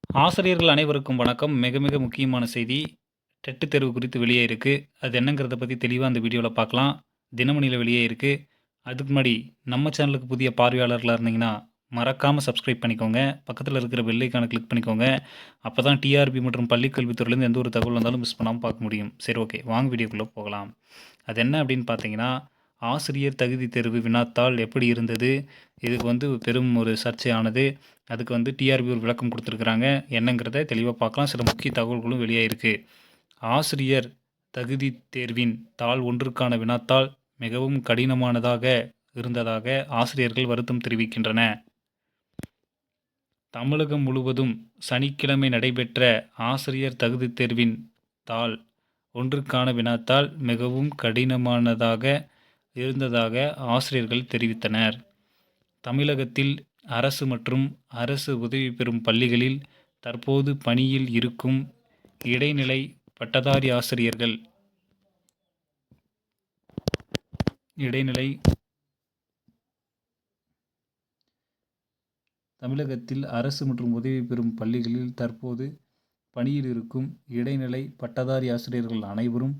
ஆசிரியர்கள் அனைவருக்கும் வணக்கம். மிக மிக முக்கியமான செய்தி. டெட் தேர்வு குறித்து வெளியே இருக்கு. அது என்னங்கிறத பத்தி தெளிவா இந்த வீடியோல பார்க்கலாம். தினமணில வெளியே இருக்கு. அதுக்கு முன்னாடி நம்ம சேனலுக்கு புதிய பார்வையாளர்களா இருந்தீங்கன்னா, மறக்காம சப்ஸ்கிரைப் பண்ணிக்கோங்க. பக்கத்துல இருக்கிற பெல் ஐகான கிளிக் பண்ணிக்கோங்க. அப்பதான் டிஆர்பி மற்றும் பள்ளிக் கல்வித்துறையிலேருந்து எந்த ஒரு தகவல் வந்தாலும் மிஸ் பண்ணாம பார்க்க முடியும். சரி, ஓகே. வாங்க வீடியோக்குள்ள போகலாம். அது என்ன அப்படின்னு பார்த்தீங்கன்னா, ஆசிரியர் தகுதி தேர்வு வினாத்தாள் எப்படி இருந்தது? இதுக்கு பெரும் ஒரு சர்ச்சையானது. அதுக்கு டிஆர்பி ஒரு விளக்கம் குடுத்துருக்காங்க. என்னங்கிறத தெளிவா பார்க்கலாம். சில முக்கிய தகவல்களும் வெளியாயிருக்கு. ஆசிரியர் தகுதி தேர்வின் தாள் 1க்கான வினாத்தாள் மிகவும் கடினமானதாக இருந்ததாக ஆசிரியர்கள் வருத்தம் தெரிவிக்கின்றன. தமிழகம் முழுவதும் சனிக்கிழமை நடைபெற்ற ஆசிரியர் தகுதி தேர்வின் தாள் 1க்கான வினாத்தாள் மிகவும் கடினமானதாக இருந்ததாக ஆசிரியர்கள் தெரிவித்தனர். தமிழகத்தில் அரசு மற்றும் அரசு உதவி பெறும் பள்ளிகளில் தற்போது பணியில் இருக்கும் இடைநிலை பட்டதாரி ஆசிரியர்கள் தமிழகத்தில் அரசு மற்றும் உதவி பெறும் பள்ளிகளில் தற்போது பணியில் இருக்கும் இடைநிலை பட்டதாரி ஆசிரியர்கள் அனைவரும்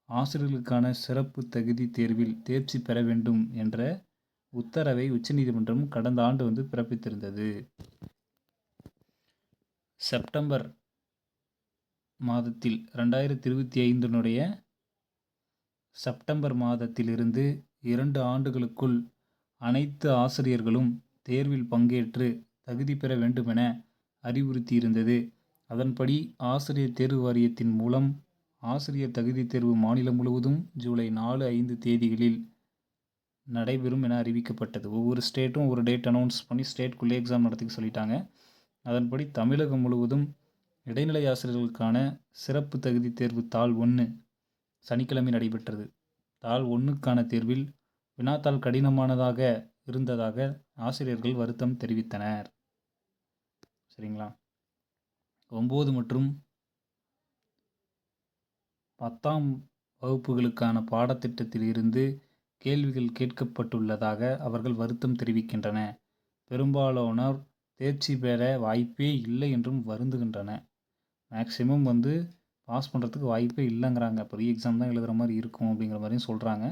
ஆசிரியர்களுக்கான சிறப்பு தகுதி தேர்வில் தேர்ச்சி பெற வேண்டும் என்ற உத்தரவை உச்சநீதிமன்றம் கடந்த ஆண்டு பிறப்பித்திருந்தது. செப்டம்பர் மாதத்தில் 2025 செப்டம்பர் மாதத்திலிருந்து 2 ஆண்டுகளுக்குள் அனைத்து ஆசிரியர்களும் தேர்வில் பங்கேற்று தகுதி பெற வேண்டுமென அறிவுறுத்தியிருந்தது. அதன்படி ஆசிரியர் தேர்வு வாரியத்தின் மூலம் ஆசிரியர் தகுதி தேர்வு மாநிலம் முழுவதும் ஜூலை 4, 5 தேதிகளில் நடைபெறும் என அறிவிக்கப்பட்டது. ஒவ்வொரு ஸ்டேட்டும் ஒரு டேட் அனௌன்ஸ் பண்ணி ஸ்டேட்குள்ளே எக்ஸாம் நடத்திக்க சொல்லிட்டாங்க. அதன்படி தமிழகம் முழுவதும் இடைநிலை ஆசிரியர்களுக்கான சிறப்பு தகுதி தேர்வு தாள் 1 சனிக்கிழமை நடைபெற்றது. தாள் 1க்கான தேர்வில் வினாத்தாள் கடினமானதாக இருந்ததாக ஆசிரியர்கள் வருத்தம் தெரிவித்தனர். சரிங்களா? 9 மற்றும் 10ஆம் வகுப்புகளுக்கான பாடத்திட்டத்தில் இருந்து கேள்விகள் கேட்கப்பட்டுள்ளதாக அவர்கள் வருத்தம் தெரிவிக்கின்றன. பெரும்பாலானோர் தேர்ச்சி பெற வாய்ப்பே இல்லை என்றும் வருந்துகின்றன. மேக்சிமம் பாஸ் பண்ணுறதுக்கு வாய்ப்பே இல்லைங்கிறாங்க. ரீ எக்ஸாம் தான் எழுதுகிற மாதிரி இருக்கும் அப்படிங்கிற மாதிரியும் சொல்கிறாங்க.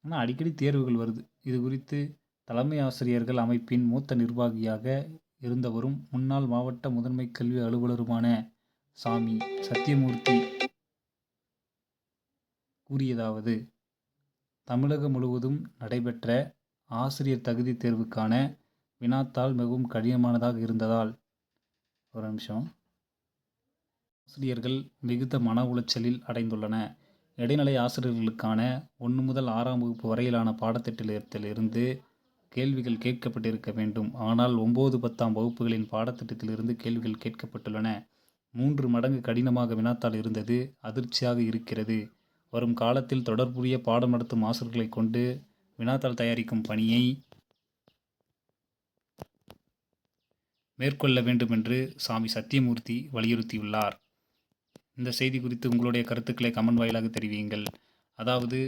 ஆனால் அடிக்கடி தேர்வுகள் வருது. இது குறித்து தலைமை ஆசிரியர்கள் அமைப்பின் மூத்த நிர்வாகியாக இருந்தவரும் முன்னாள் மாவட்ட முதன்மை கல்வி அலுவலருமான சாமி சத்தியமூர்த்தி கூறியதாவது: தமிழகம் முழுவதும் நடைபெற்ற ஆசிரியர் தகுதி தேர்வுக்கான வினாத்தாள் மிகவும் கடினமானதாக இருந்ததால் ஆசிரியர்கள் மிகுந்த மன உளைச்சலில் அடைந்துள்ளன. இடைநிலை ஆசிரியர்களுக்கான 1 முதல் 6ஆம் வகுப்பு வரையிலான பாடத்திட்டத்திலிருந்து கேள்விகள் கேட்கப்பட்டிருக்க வேண்டும். ஆனால் 9, 10ஆம் வகுப்புகளின் பாடத்திட்டத்திலிருந்து கேள்விகள் கேட்கப்பட்டுள்ளன. 3 மடங்கு கடினமாக வினாத்தாள் இருந்தது அதிர்ச்சியாக இருக்கிறது. வரும் காலத்தில் தொடர்புடைய பாடம் நடத்தும் ஆசிரியர்களை கொண்டு வினாத்தாள் தயாரிக்கும் பணியை மேற்கொள்ள வேண்டும் என்று சாமி சத்தியமூர்த்தி வலியுறுத்தியுள்ளார். இந்த செய்தி குறித்து உங்களுடைய கருத்துக்களை கமெண்ட் வாயிலாக தெரிவியுங்கள். அதாவது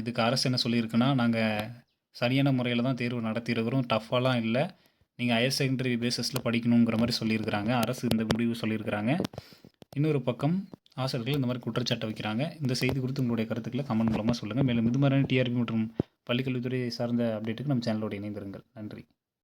இதுக்கு அரசு என்ன சொல்லியிருக்குன்னா, நாங்கள் சரியான முறையில் தான் தேர்வு நடத்தியிருக்கிறோம், டஃப்பாலாம் இல்லை, நீங்கள் ஹையர் செகண்டரி பேஸஸில் படிக்கணுங்கிற மாதிரி சொல்லியிருக்கிறாங்க. அரசு இந்த முடிவு சொல்லியிருக்கிறாங்க. இன்னொரு பக்கம் ஆசிரியர்கள் இந்த மாதிரி குற்றச்சாட்டை வைக்கிறாங்க. இந்த செய்தி குறித்து உங்களுடைய கருத்துக்களை கமெண்ட் மூலமாக சொல்லுங்கள். மேலும் இது மாதிரியான டிஆர்பி மற்றும் பள்ளிக்கல்வித்துறை சார்ந்த அப்டேட்டுக்கு நம்ம சேனலோடு இணைந்திருங்கள். நன்றி.